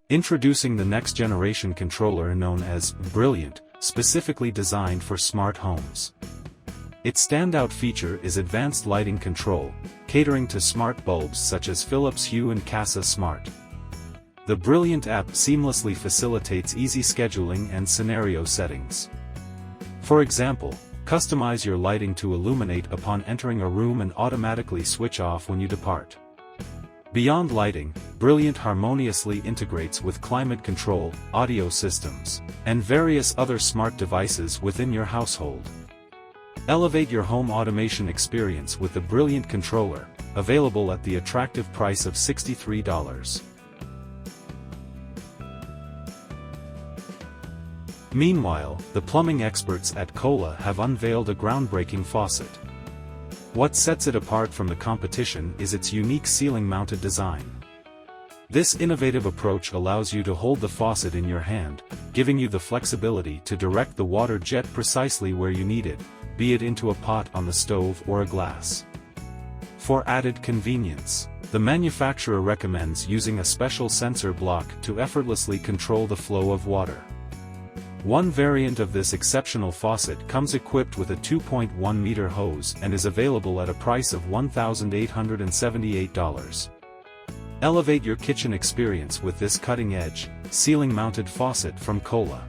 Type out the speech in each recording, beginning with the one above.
Introducing the next generation controller known as Brilliant, specifically designed for smart homes. Its standout feature is advanced lighting control, catering to smart bulbs such as Philips Hue and Casa Smart. The Brilliant app seamlessly facilitates easy scheduling and scenario settings. For example, customize your lighting to illuminate upon entering a room and automatically switch off when you depart. Beyond lighting, Brilliant harmoniously integrates with climate control, audio systems, and various other smart devices within your household. Elevate your home automation experience with the Brilliant controller, available at the attractive price of $63. Meanwhile, the plumbing experts at Kohler have unveiled a groundbreaking faucet. What sets it apart from the competition is its unique ceiling-mounted design. This innovative approach allows you to hold the faucet in your hand, giving you the flexibility to direct the water jet precisely where you need it, be it into a pot on the stove or a glass. For added convenience, the manufacturer recommends using a special sensor block to effortlessly control the flow of water. One variant of this exceptional faucet comes equipped with a 2.1-meter hose and is available at a price of $1,878. Elevate your kitchen experience with this cutting-edge, ceiling-mounted faucet from Kohler.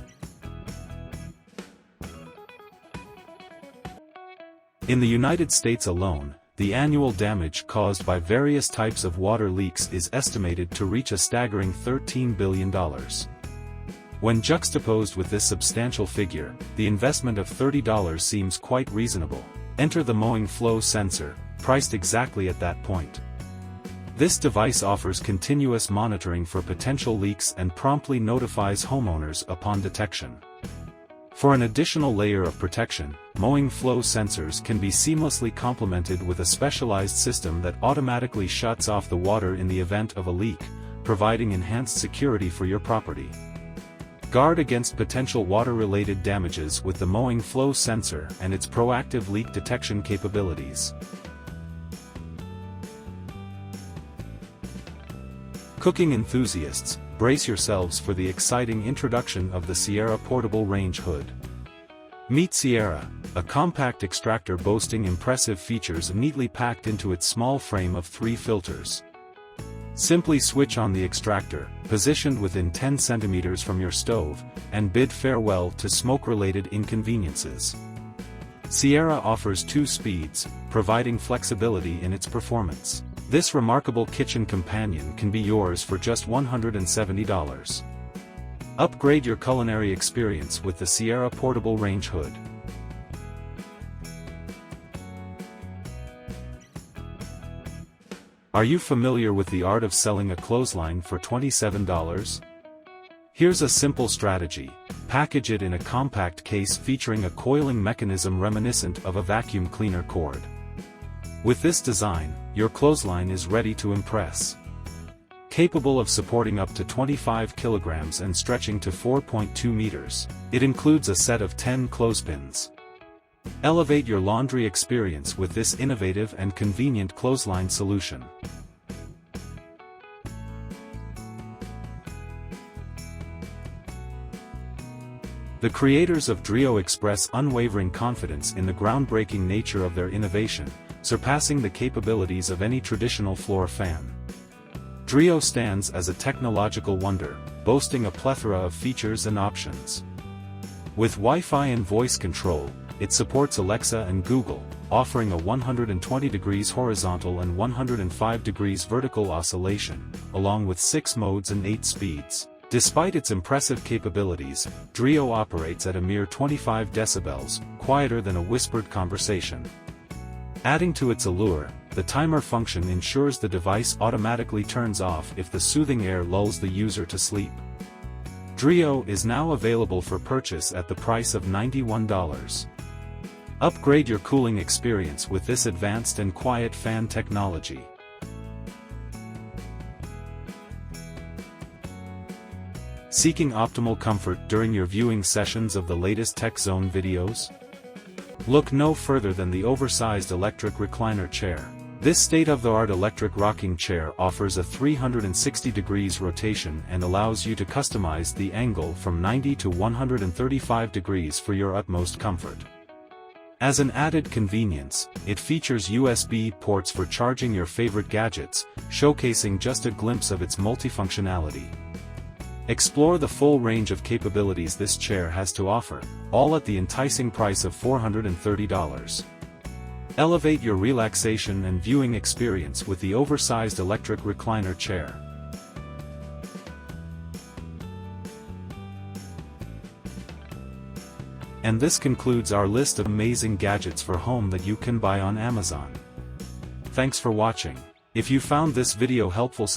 In the United States alone, the annual damage caused by various types of water leaks is estimated to reach a staggering $13 billion. When juxtaposed with this substantial figure, the investment of $30 seems quite reasonable. Enter the Moen flow sensor, priced exactly at that point. This device offers continuous monitoring for potential leaks and promptly notifies homeowners upon detection. For an additional layer of protection, Moen flow sensors can be seamlessly complemented with a specialized system that automatically shuts off the water in the event of a leak, providing enhanced security for your property. Guard against potential water-related damages with the Moen flow sensor and its proactive leak detection capabilities. Cooking enthusiasts, brace yourselves for the exciting introduction of the CIARRA Portable Range Hood. Meet CIARRA, a compact extractor boasting impressive features neatly packed into its small frame of 3 filters. Simply switch on the extractor, positioned within 10 centimeters from your stove, and bid farewell to smoke-related inconveniences. CIARRA offers 2 speeds, providing flexibility in its performance. This remarkable kitchen companion can be yours for just $170. Upgrade your culinary experience with the CIARRA Portable Range Hood. Are you familiar with the art of selling a clothesline for $27? Here's a simple strategy: package it in a compact case featuring a coiling mechanism reminiscent of a vacuum cleaner cord. With this design, your clothesline is ready to impress. Capable of supporting up to 25 kilograms and stretching to 4.2 meters, it includes a set of 10 clothespins. Elevate your laundry experience with this innovative and convenient clothesline solution. The creators of Dreo express unwavering confidence in the groundbreaking nature of their innovation, surpassing the capabilities of any traditional floor fan. Dreo stands as a technological wonder, boasting a plethora of features and options. With Wi-Fi and voice control, it supports Alexa and Google, offering a 120 degrees horizontal and 105 degrees vertical oscillation, along with 6 modes and 8 speeds. Despite its impressive capabilities, Dreo operates at a mere 25 decibels, quieter than a whispered conversation. Adding to its allure, the timer function ensures the device automatically turns off if the soothing air lulls the user to sleep. Dreo is now available for purchase at the price of $91. Upgrade your cooling experience with this advanced and quiet fan technology. Seeking optimal comfort during your viewing sessions of the latest Tech Zone videos? Look no further than the oversized electric recliner chair. This state-of-the-art electric rocking chair offers a 360 degrees rotation and allows you to customize the angle from 90 to 135 degrees for your utmost comfort. As an added convenience, it features USB ports for charging your favorite gadgets, showcasing just a glimpse of its multifunctionality. Explore the full range of capabilities this chair has to offer, all at the enticing price of $430. Elevate your relaxation and viewing experience with the oversized electric recliner chair. And this concludes our list of amazing gadgets for home that you can buy on Amazon. Thanks for watching. If you found this video helpful,